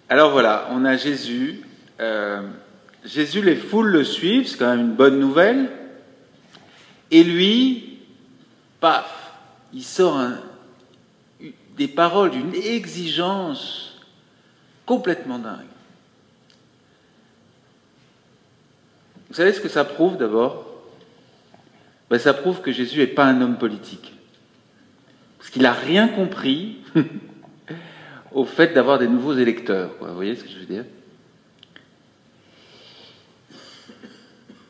Alors voilà, on a Jésus. Jésus, les foules le suivent, c'est quand même une bonne nouvelle. Et lui, paf, il sort des paroles d'une exigence complètement dingue. Vous savez ce que ça prouve d'abord? Ça prouve que Jésus n'est pas un homme politique. Parce qu'il n'a rien compris au fait d'avoir des nouveaux électeurs. Quoi. Vous voyez ce que je veux dire?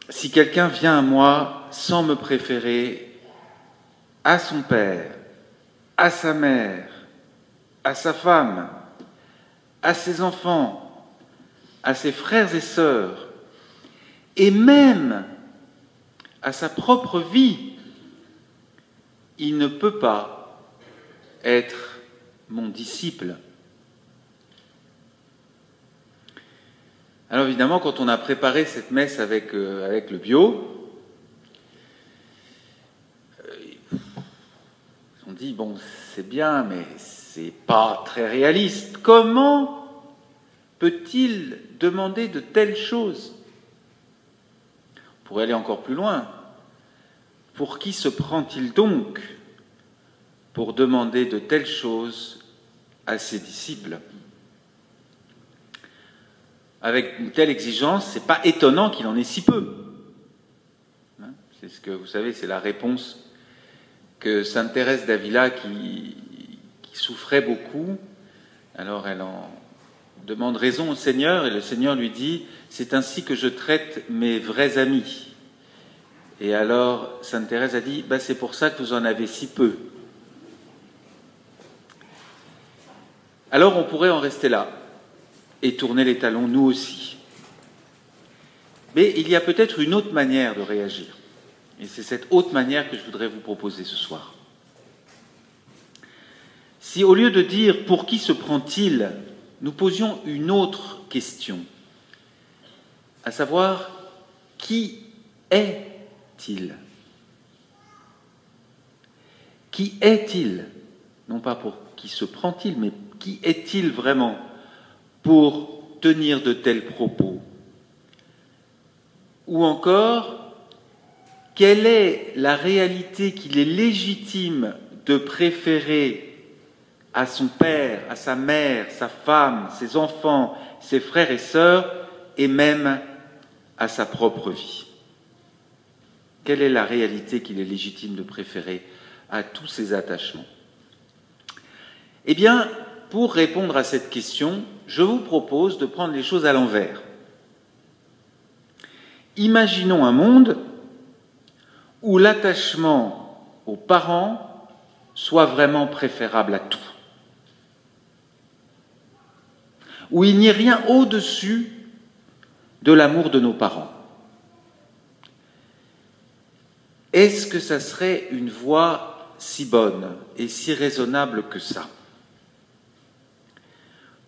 Si quelqu'un vient à moi sans me préférer à son père, à sa mère, à sa femme, à ses enfants, à ses frères et sœurs, et même à sa propre vie, il ne peut pas être mon disciple. Alors évidemment, quand on a préparé cette messe avec le bio, on dit, bon, c'est bien, mais c'est pas très réaliste. Comment peut-il demander de telles choses? On pourrait aller encore plus loin. Pour qui se prend-il donc pour demander de telles choses à ses disciples? Avec une telle exigence, c'est pas étonnant qu'il en ait si peu. C'est ce que vous savez, c'est la réponse que sainte Thérèse d'Avila, qui souffrait beaucoup, alors elle en demande raison au Seigneur, et le Seigneur lui dit « C'est ainsi que je traite mes vrais amis ». Et alors, sainte Thérèse a dit « C'est pour ça que vous en avez si peu ». Alors on pourrait en rester là et tourner les talons, nous aussi. Mais il y a peut-être une autre manière de réagir. Et c'est cette autre manière que je voudrais vous proposer ce soir. Si au lieu de dire « pour qui se prend-il ?», nous posions une autre question, à savoir « qui est-il » ? Qui est-il? Non pas pour qui se prend-il, mais qui est-il vraiment pour tenir de tels propos? Ou encore, quelle est la réalité qu'il est légitime de préférer à son père, à sa mère, sa femme, ses enfants, ses frères et sœurs, et même à sa propre vie? Quelle est la réalité qu'il est légitime de préférer à tous ces attachements? Eh bien, pour répondre à cette question, je vous propose de prendre les choses à l'envers. Imaginons un monde où l'attachement aux parents soit vraiment préférable à tout. Où il n'y ait rien au-dessus de l'amour de nos parents. Est-ce que ça serait une voie si bonne et si raisonnable que ça?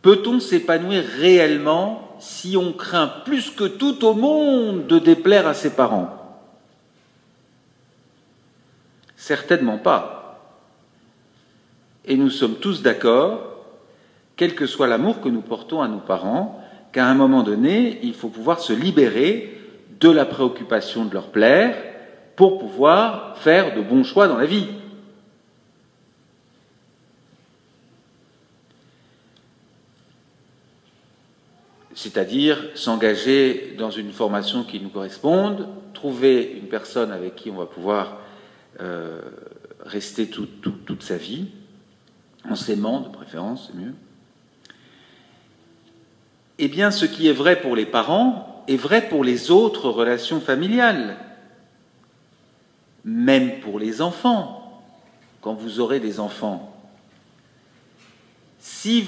Peut-on s'épanouir réellement si on craint plus que tout au monde de déplaire à ses parents? Certainement pas. Et nous sommes tous d'accord, quel que soit l'amour que nous portons à nos parents, qu'à un moment donné, il faut pouvoir se libérer de la préoccupation de leur plaire pour pouvoir faire de bons choix dans la vie. C'est-à-dire s'engager dans une formation qui nous corresponde, trouver une personne avec qui on va pouvoir rester toute sa vie, en s'aimant de préférence, c'est mieux. Eh bien, ce qui est vrai pour les parents est vrai pour les autres relations familiales, même pour les enfants, quand vous aurez des enfants. S'il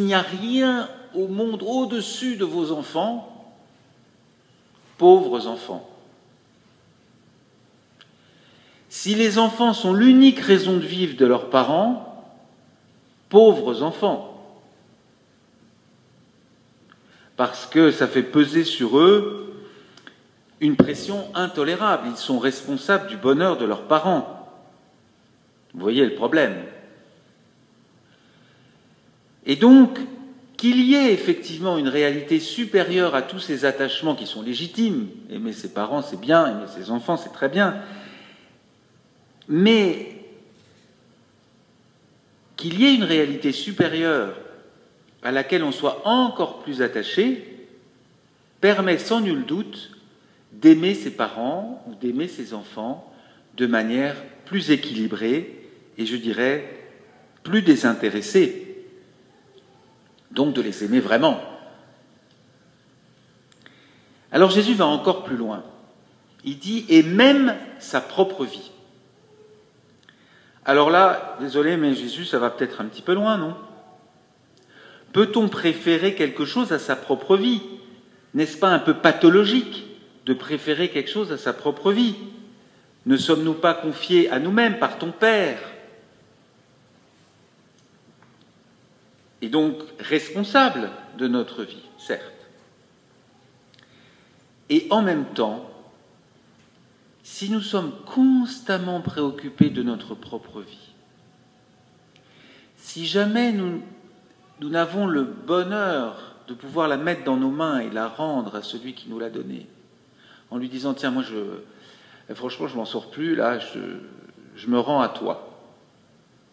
n'y a rien au monde au-dessus de vos enfants, pauvres enfants. Si les enfants sont l'unique raison de vivre de leurs parents, pauvres enfants. Parce que ça fait peser sur eux une pression intolérable. Ils sont responsables du bonheur de leurs parents. Vous voyez le problème. Et donc, qu'il y ait effectivement une réalité supérieure à tous ces attachements qui sont légitimes. Aimer ses parents, c'est bien, aimer ses enfants, c'est très bien. Mais qu'il y ait une réalité supérieure à laquelle on soit encore plus attaché, permet sans nul doute d'aimer ses parents ou d'aimer ses enfants de manière plus équilibrée et, je dirais, plus désintéressée. Donc de les aimer vraiment. Alors Jésus va encore plus loin. Il dit « et même sa propre vie ». Alors là, désolé, mais Jésus, ça va peut-être un petit peu loin, non? Peut-on préférer quelque chose à sa propre vie? N'est-ce pas un peu pathologique de préférer quelque chose à sa propre vie? Ne sommes-nous pas confiés à nous-mêmes par ton Père? Et donc responsables de notre vie, certes. Et en même temps, si nous sommes constamment préoccupés de notre propre vie, si jamais nous n'avons le bonheur de pouvoir la mettre dans nos mains et la rendre à celui qui nous l'a donnée, en lui disant « Tiens, moi, franchement, je m'en sors plus, là, je me rends à toi,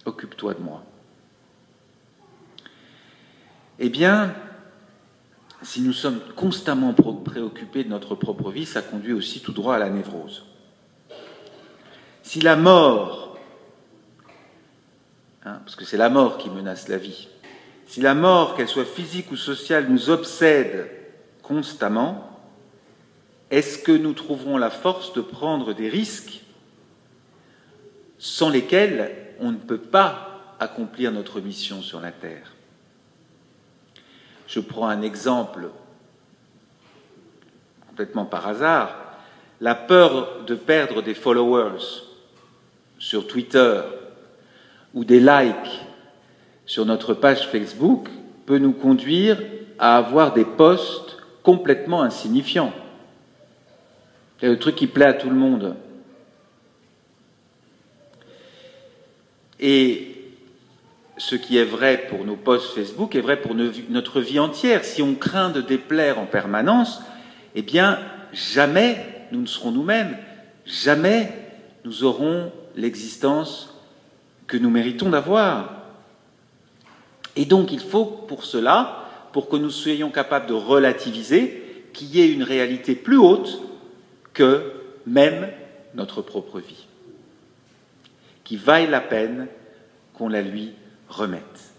occupe-toi de moi ». Eh bien, si nous sommes constamment préoccupés de notre propre vie, ça conduit aussi tout droit à la névrose. Si la mort, parce que c'est la mort qui menace la vie, si la mort, qu'elle soit physique ou sociale, nous obsède constamment, est-ce que nous trouverons la force de prendre des risques sans lesquels on ne peut pas accomplir notre mission sur la Terre? Je prends un exemple complètement par hasard. La peur de perdre des followers sur Twitter ou des likes sur notre page Facebook peut nous conduire à avoir des posts complètement insignifiants. C'est le truc qui plaît à tout le monde. Et ce qui est vrai pour nos posts Facebook est vrai pour notre vie entière. Si on craint de déplaire en permanence, eh bien, jamais nous ne serons nous-mêmes, jamais nous aurons l'existence que nous méritons d'avoir. Et donc, il faut pour cela, pour que nous soyons capables de relativiser, qu'il y ait une réalité plus haute que même notre propre vie, qui vaille la peine qu'on la lui remette.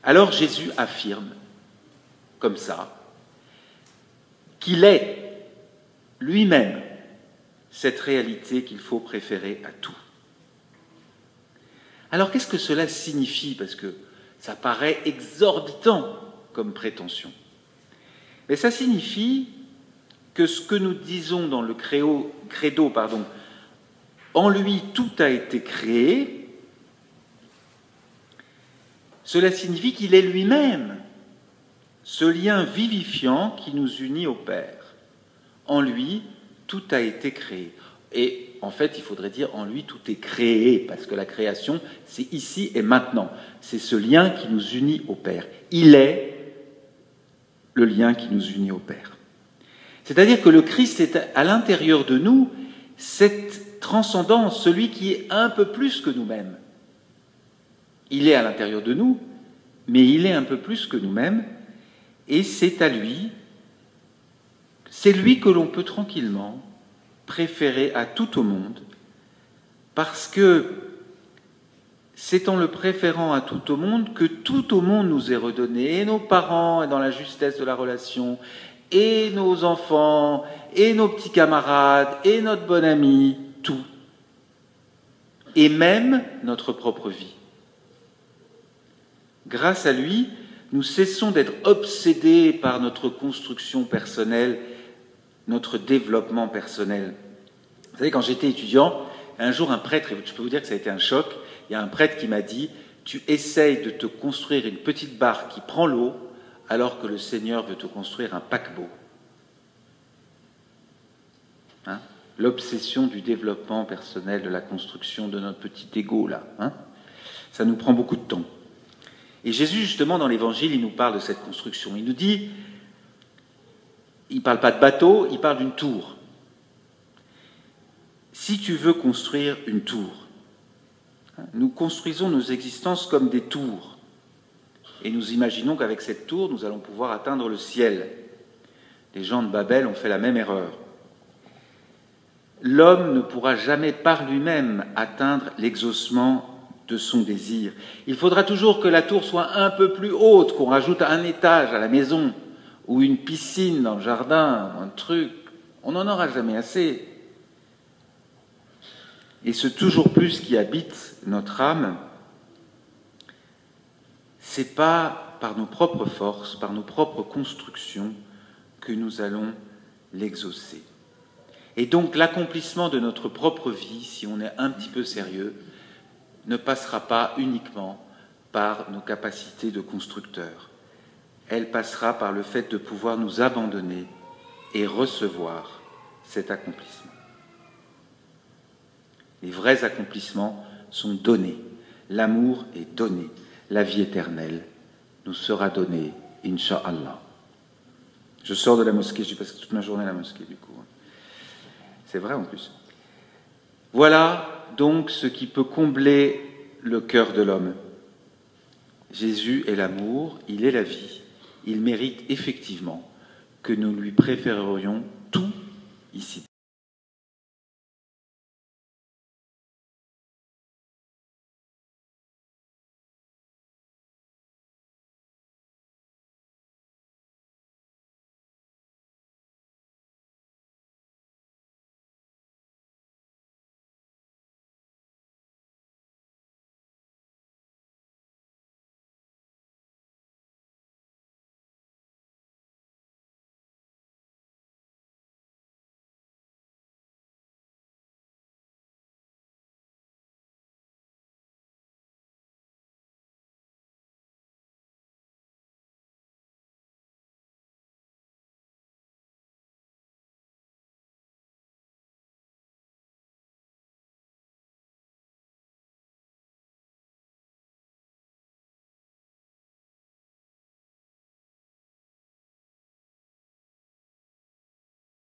Alors Jésus affirme, comme ça, qu'il est lui-même cette réalité qu'il faut préférer à tout. Alors qu'est-ce que cela signifie? Parce que ça paraît exorbitant comme prétention. Mais ça signifie que ce que nous disons dans le credo, en lui tout a été créé, cela signifie qu'il est lui-même ce lien vivifiant qui nous unit au Père. En lui, tout a été créé. Et en fait, il faudrait dire en lui, tout est créé, parce que la création, c'est ici et maintenant. C'est ce lien qui nous unit au Père. Il est le lien qui nous unit au Père. C'est-à-dire que le Christ est à l'intérieur de nous, cette transcendance, celui qui est un peu plus que nous-mêmes. Il est à l'intérieur de nous, mais il est un peu plus que nous-mêmes, et c'est à lui, c'est lui que l'on peut tranquillement préférer à tout au monde, parce que c'est en le préférant à tout au monde que tout au monde nous est redonné, et nos parents, et dans la justesse de la relation, et nos enfants, et nos petits camarades, et notre bon ami, tout. Et même notre propre vie. Grâce à lui, nous cessons d'être obsédés par notre construction personnelle, notre développement personnel. Vous savez, quand j'étais étudiant, un jour un prêtre, et je peux vous dire que ça a été un choc, il y a un prêtre qui m'a dit « Tu essayes de te construire une petite barque qui prend l'eau, alors que le Seigneur veut te construire un paquebot. » L'obsession du développement personnel, de la construction de notre petit ego, là. Ça nous prend beaucoup de temps. Et Jésus, justement, dans l'Évangile, il nous parle de cette construction. Il nous dit, il ne parle pas de bateau, il parle d'une tour. Si tu veux construire une tour, nous construisons nos existences comme des tours. Et nous imaginons qu'avec cette tour, nous allons pouvoir atteindre le ciel. Les gens de Babel ont fait la même erreur. L'homme ne pourra jamais par lui-même atteindre l'exaucement de son désir. Il faudra toujours que la tour soit un peu plus haute, qu'on rajoute un étage à la maison, ou une piscine dans le jardin, ou un truc. On n'en aura jamais assez. Et ce toujours plus qui habite notre âme, c'est pas par nos propres forces, par nos propres constructions que nous allons l'exaucer. Et donc l'accomplissement de notre propre vie, si on est un petit peu sérieux, ne passera pas uniquement par nos capacités de constructeurs. Elle passera par le fait de pouvoir nous abandonner et recevoir cet accomplissement. Les vrais accomplissements sont donnés. L'amour est donné. La vie éternelle nous sera donnée, Inch'Allah. Je sors de la mosquée, j'ai passé toute ma journée à la mosquée du coup. C'est vrai en plus. Voilà donc ce qui peut combler le cœur de l'homme. Jésus est l'amour, il est la vie. Il mérite effectivement que nous lui préférerions tout ici.